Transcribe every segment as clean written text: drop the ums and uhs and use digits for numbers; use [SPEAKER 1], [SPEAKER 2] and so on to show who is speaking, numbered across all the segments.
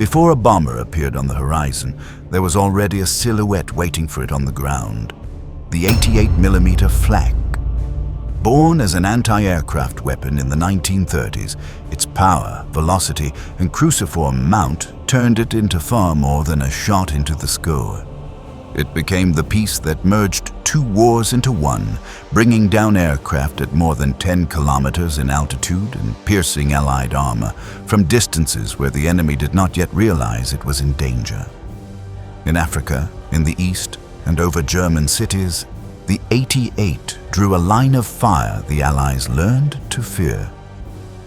[SPEAKER 1] Before a bomber appeared on the horizon, there was already a silhouette waiting for it on the ground. The 88mm Flak. Born as an anti-aircraft weapon in the 1930s, its power, velocity, and cruciform mount turned it into far more than a shot into the sky. It became the piece that merged two wars into one, bringing down aircraft at more than 10 kilometers in altitude and piercing Allied armor from distances where the enemy did not yet realize it was in danger. In Africa, in the east, and over German cities, the 88 drew a line of fire the Allies learned to fear.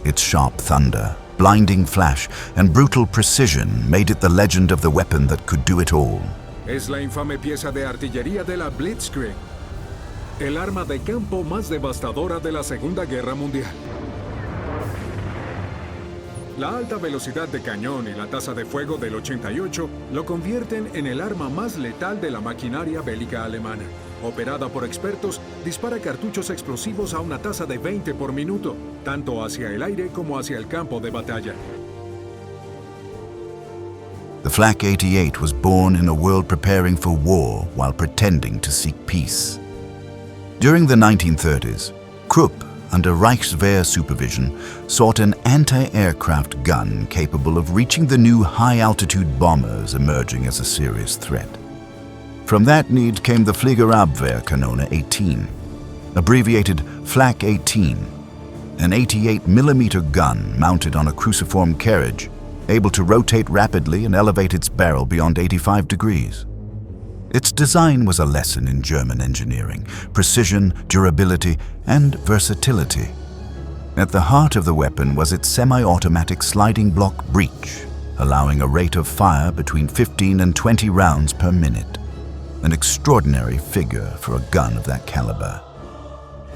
[SPEAKER 1] Its sharp thunder, blinding flash, and brutal precision made it the legend of the weapon that could do it all.
[SPEAKER 2] Es la infame pieza de artillería de la Blitzkrieg, el arma de campo más devastadora de la Segunda Guerra Mundial. La alta velocidad de cañón y la tasa de fuego del 88 lo convierten en el arma más letal de la maquinaria bélica alemana. Operada por expertos, dispara cartuchos explosivos a una tasa de 20 por minuto, tanto hacia el aire como hacia el campo de batalla.
[SPEAKER 1] The Flak 88 was born in a world preparing for war while pretending to seek peace. During the 1930s, Krupp, under Reichswehr supervision, sought an anti-aircraft gun capable of reaching the new high-altitude bombers emerging as a serious threat. From that need came the Fliegerabwehrkanone 18, abbreviated Flak 18, an 88mm gun mounted on a cruciform carriage, able to rotate rapidly and elevate its barrel beyond 85 degrees. Its design was a lesson in German engineering, precision, durability, and versatility. At the heart of the weapon was its semi-automatic sliding block breech, allowing a rate of fire between 15 and 20 rounds per minute, an extraordinary figure for a gun of that caliber.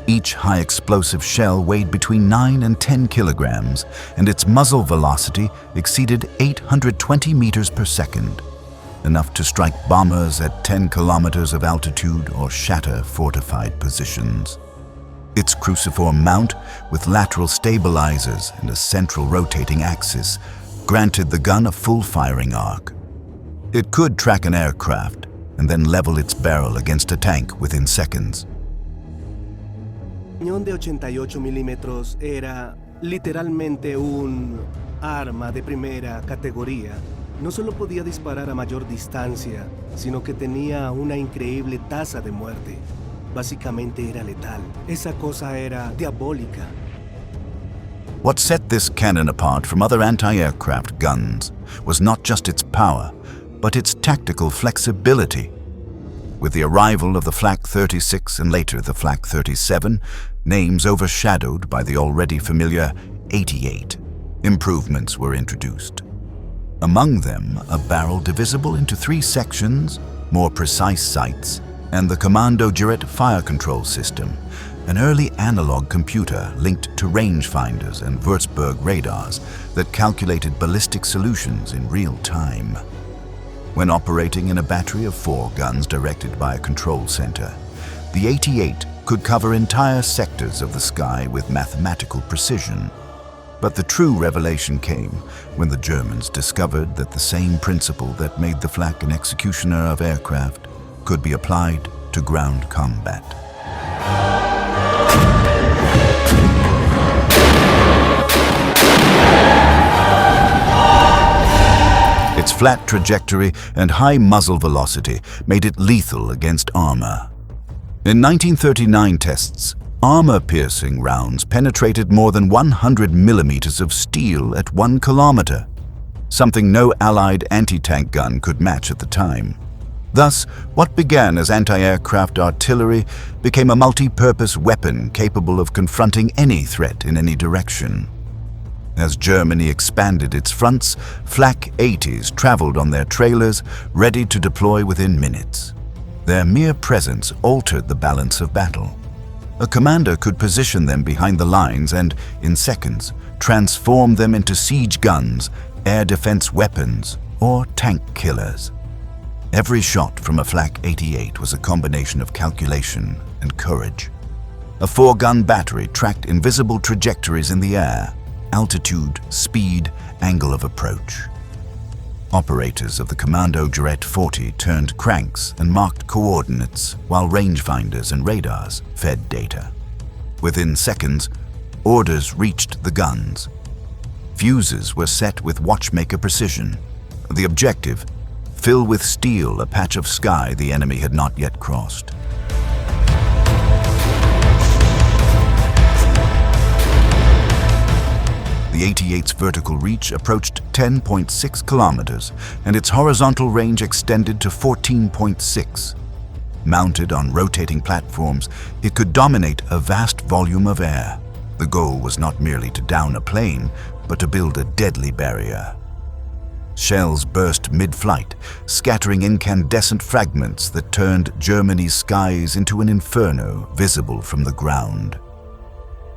[SPEAKER 1] Each high-explosive shell weighed between 9 and 10 kilograms, and its muzzle velocity exceeded 820 meters per second, enough to strike bombers at 10 kilometers of altitude or shatter fortified positions. Its cruciform mount, with lateral stabilizers and a central rotating axis, granted the gun a full firing arc. It could track an aircraft and then level its barrel against a tank within seconds.
[SPEAKER 3] El cañón de 88 milímetros era literalmente un arma de primera categoría. No solo podía disparar a mayor distancia, sino que tenía una increíble tasa de muerte. Básicamente era letal. Esa cosa era diabólica.
[SPEAKER 1] What set this cannon apart from other anti-aircraft guns was not just its power, but its tactical flexibility. With the arrival of the Flak 36 and later the Flak 37, names overshadowed by the already familiar 88, improvements were introduced. Among them, a barrel divisible into 3 sections, more precise sights, and the Kommando Direct fire control system, an early analog computer linked to rangefinders and Würzburg radars that calculated ballistic solutions in real time. When operating in a battery of 4 guns directed by a control center, the 88 could cover entire sectors of the sky with mathematical precision. But the true revelation came when the Germans discovered that the same principle that made the Flak an executioner of aircraft could be applied to ground combat. Its flat trajectory and high muzzle velocity made it lethal against armor. In 1939 tests, armor-piercing rounds penetrated more than 100 millimeters of steel at 1 kilometer, something no Allied anti-tank gun could match at the time. Thus, what began as anti-aircraft artillery became a multi-purpose weapon capable of confronting any threat in any direction. As Germany expanded its fronts, Flak 80s traveled on their trailers, ready to deploy within minutes. Their mere presence altered the balance of battle. A commander could position them behind the lines and, in seconds, transform them into siege guns, air defense weapons, or tank killers. Every shot from a Flak 88 was a combination of calculation and courage. A 4-gun battery tracked invisible trajectories in the air, altitude, speed, angle of approach. Operators of the Commando Jet 40 turned cranks and marked coordinates while rangefinders and radars fed data. Within seconds, orders reached the guns. Fuses were set with watchmaker precision. The objective: fill with steel a patch of sky the enemy had not yet crossed. The 88's vertical reach approached 10.6 kilometers, and its horizontal range extended to 14.6. Mounted on rotating platforms, it could dominate a vast volume of air. The goal was not merely to down a plane, but to build a deadly barrier. Shells burst mid-flight, scattering incandescent fragments that turned Germany's skies into an inferno visible from the ground.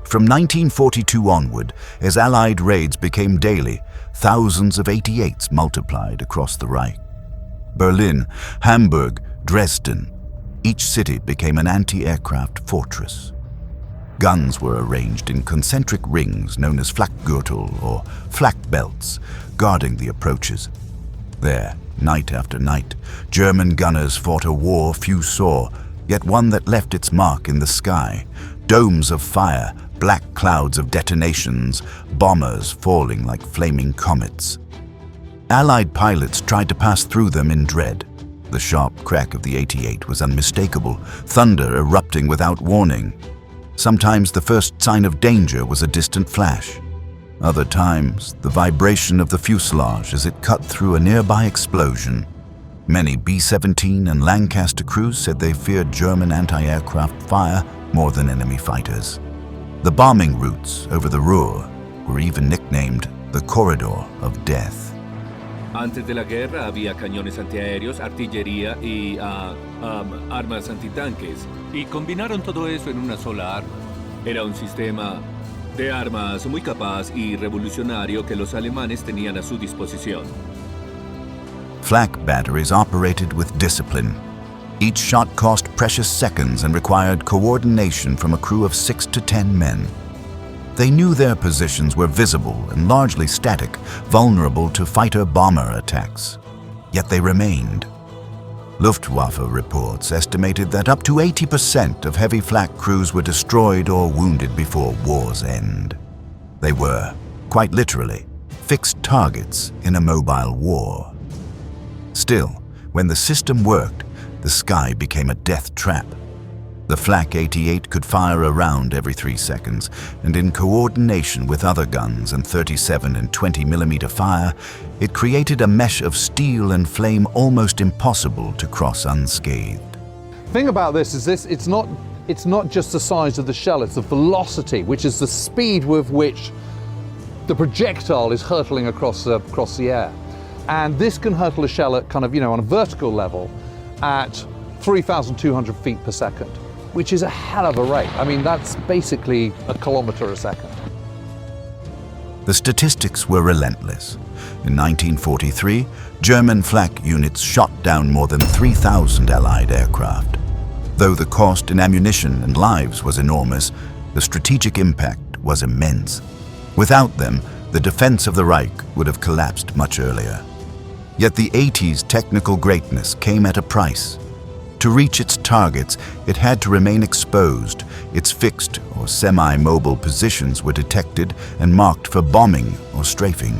[SPEAKER 1] From 1942 onward, as Allied raids became daily, thousands of 88s multiplied across the Reich. Berlin, Hamburg, Dresden, each city became an anti-aircraft fortress. Guns were arranged in concentric rings known as Flakgürtel or flak belts, guarding the approaches. There, night after night, German gunners fought a war few saw, yet one that left its mark in the sky. Domes of fire, black clouds of detonations, bombers falling like flaming comets. Allied pilots tried to pass through them in dread. The sharp crack of the 88 was unmistakable, thunder erupting without warning. Sometimes the first sign of danger was a distant flash. Other times, the vibration of the fuselage as it cut through a nearby explosion. Many B-17 and Lancaster crews said they feared German anti-aircraft fire more than enemy fighters. The bombing routes over the Ruhr were even nicknamed the Corridor of Death.
[SPEAKER 4] Antes de la guerra había cañones antiaéreos, artillería y armas antitanques. Y combinaron todo eso en una sola arma. Era un sistema de armas muy capaz y revolucionario que los alemanes tenían a su disposición.
[SPEAKER 1] Flak batteries operated with discipline. Each shot cost precious seconds and required coordination from a crew of 6 to 10 men. They knew their positions were visible and largely static, vulnerable to fighter-bomber attacks. Yet they remained. Luftwaffe reports estimated that up to 80% of heavy flak crews were destroyed or wounded before war's end. They were, quite literally, fixed targets in a mobile war. Still, when the system worked, the sky became a death trap. The Flak 88 could fire a round every 3 seconds, and in coordination with other guns and 37 and 20 millimeter fire, it created a mesh of steel and flame almost impossible to cross unscathed.
[SPEAKER 5] The thing about this is it's not just the size of the shell, it's the velocity, which is the speed with which the projectile is hurtling across the air. And this can hurtle a shell at kind of, on a vertical level at 3,200 feet per second, which is a hell of a rate. I mean, that's basically a kilometer a second.
[SPEAKER 1] The statistics were relentless. In 1943, German flak units shot down more than 3,000 Allied aircraft. Though the cost in ammunition and lives was enormous, the strategic impact was immense. Without them, the defense of the Reich would have collapsed much earlier. Yet the 80's technical greatness came at a price. To reach its targets, it had to remain exposed. Its fixed or semi-mobile positions were detected and marked for bombing or strafing.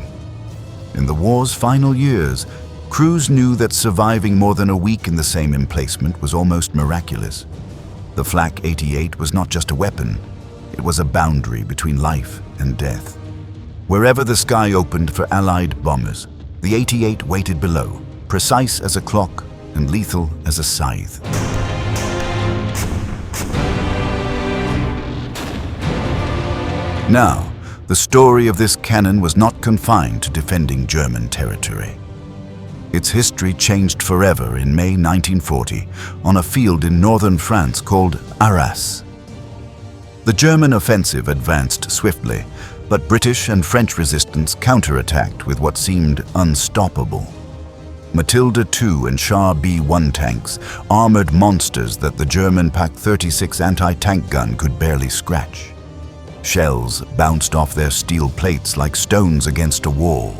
[SPEAKER 1] In the war's final years, crews knew that surviving more than a week in the same emplacement was almost miraculous. The Flak 88 was not just a weapon, it was a boundary between life and death. Wherever the sky opened for Allied bombers, the 88 waited below, precise as a clock and lethal as a scythe. Now, the story of this cannon was not confined to defending German territory. Its history changed forever in May 1940 on a field in northern France called Arras. The German offensive advanced swiftly, but British and French resistance counterattacked with what seemed unstoppable. Matilda II and Char B-1 tanks, armored monsters that the German Pak-36 anti-tank gun could barely scratch. Shells bounced off their steel plates like stones against a wall.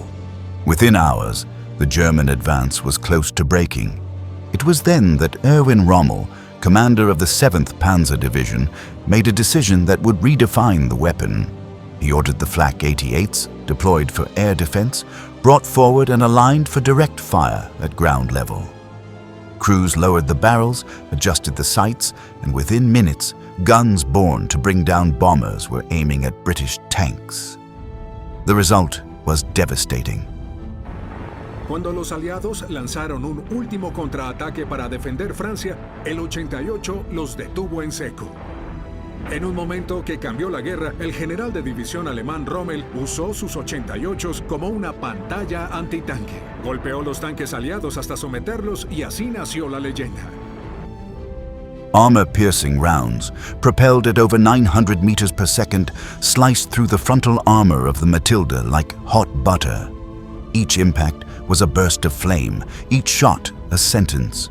[SPEAKER 1] Within hours, The German advance was close to breaking. It was then that Erwin Rommel, commander of the 7th Panzer Division, made a decision that would redefine the weapon. He ordered the Flak 88s, deployed for air defense, brought forward and aligned for direct fire at ground level. Crews lowered the barrels, adjusted the sights, and within minutes, guns born to bring down bombers were aiming at British tanks. The result was devastating.
[SPEAKER 2] Cuando los aliados lanzaron un último contraataque para defender Francia, el 88 los detuvo en seco. En un momento que cambió la guerra, el general de división alemán Rommel usó sus 88s como una pantalla antitanque. Golpeó los tanques aliados hasta someterlos y así nació la leyenda.
[SPEAKER 1] Armor-piercing rounds, propelled at over 900 meters per second, sliced through the frontal armor of the Matilda like hot butter. Each impact was a burst of flame, each shot a sentence.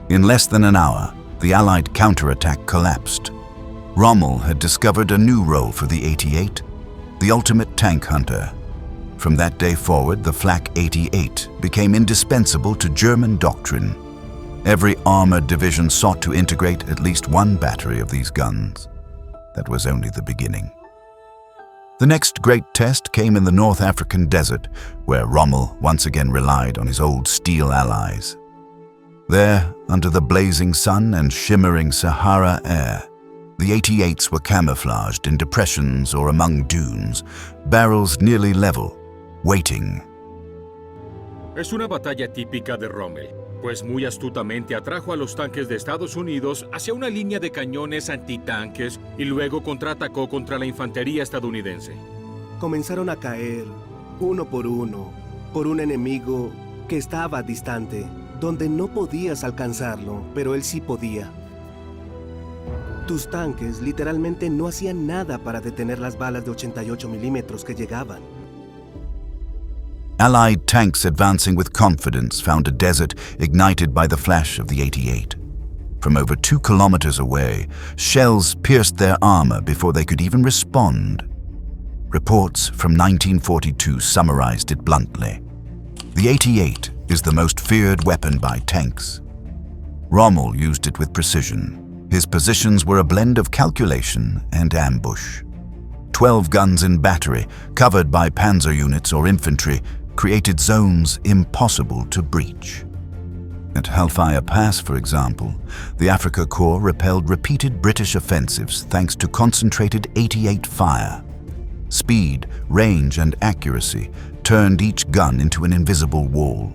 [SPEAKER 1] In less than an hour, the Allied counterattack collapsed. Rommel had discovered a new role for the 88, the ultimate tank hunter. From that day forward, the Flak 88 became indispensable to German doctrine. Every armored division sought to integrate at least one battery of these guns. That was only the beginning. The next great test came in the North African desert, where Rommel once again relied on his old steel allies. There, under the blazing sun and shimmering Sahara air, the 88s were camouflaged in depressions or among dunes, barrels nearly level, waiting.
[SPEAKER 6] Es una batalla típica de Rommel, pues muy astutamente atrajo a los tanques de Estados Unidos hacia una línea de cañones antitanques y luego contraatacó contra la infantería estadounidense.
[SPEAKER 3] Comenzaron a caer, uno, por un enemigo que estaba distante, donde no podías alcanzarlo, pero él sí podía. Tus tanques literalmente no hacían nada para detener las balas de 88 milímetros que llegaban.
[SPEAKER 1] Allied tanks advancing with confidence found a desert ignited by the flash of the 88. From over 2 kilometers away, shells pierced their armor before they could even respond. Reports from 1942 summarized it bluntly. The 88 is the most feared weapon by tanks. Rommel used it with precision. His positions were a blend of calculation and ambush. 12 guns in battery, covered by panzer units or infantry, created zones impossible to breach. At Hellfire Pass, for example, the Afrika Korps repelled repeated British offensives thanks to concentrated 88 fire. Speed, range, and accuracy turned each gun into an invisible wall.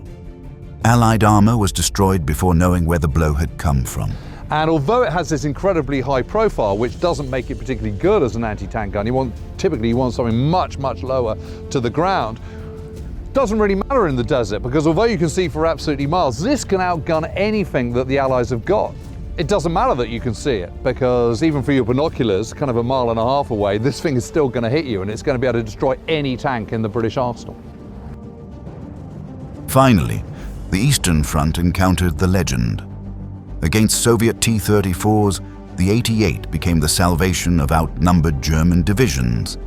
[SPEAKER 1] Allied armor was destroyed before knowing where the blow had come from.
[SPEAKER 5] And although it has this incredibly high profile, which doesn't make it particularly good as an anti-tank gun, typically you want something much, much lower to the ground, doesn't really matter in the desert, because although you can see for absolutely miles, this can outgun anything that the Allies have got. It doesn't matter that you can see it, because even for your binoculars, kind of a mile and a half away, this thing is still going to hit you, and it's going to be able to destroy any tank in the British arsenal.
[SPEAKER 1] Finally, the Eastern Front encountered the legend. Against Soviet T-34s, the 88 became the salvation of outnumbered German divisions.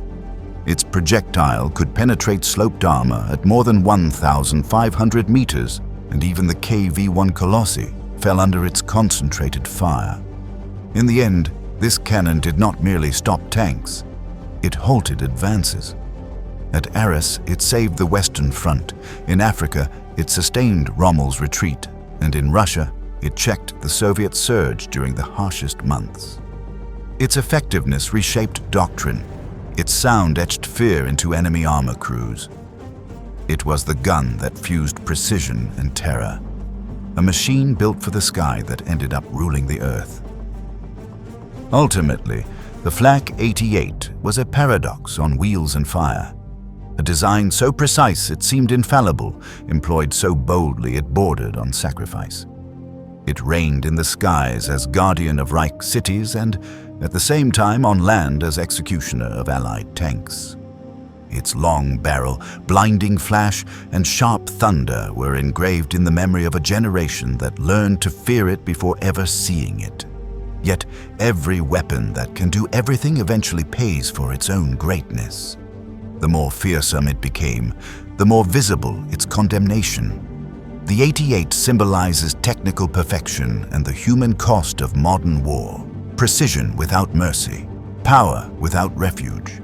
[SPEAKER 1] Its projectile could penetrate sloped armor at more than 1,500 meters, and even the KV-1 Colossi fell under its concentrated fire. In the end, this cannon did not merely stop tanks, it halted advances. At Arras, it saved the Western Front. In Africa, it sustained Rommel's retreat, and in Russia, it checked the Soviet surge during the harshest months. Its effectiveness reshaped doctrine. Its sound etched fear into enemy armor crews. It was the gun that fused precision and terror, a machine built for the sky that ended up ruling the earth. Ultimately, the Flak 88 was a paradox on wheels and fire. A design so precise it seemed infallible, employed so boldly it bordered on sacrifice. It reigned in the skies as guardian of Reich cities and, at the same time, on land as executioner of Allied tanks. Its long barrel, blinding flash, and sharp thunder were engraved in the memory of a generation that learned to fear it before ever seeing it. Yet every weapon that can do everything eventually pays for its own greatness. The more fearsome it became, the more visible its condemnation. The 88 symbolizes technical perfection and the human cost of modern war. Precision without mercy, power without refuge.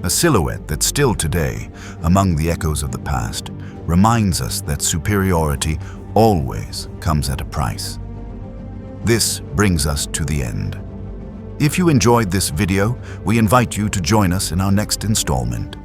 [SPEAKER 1] A silhouette that still today, among the echoes of the past, reminds us that superiority always comes at a price. This brings us to the end. If you enjoyed this video, we invite you to join us in our next installment.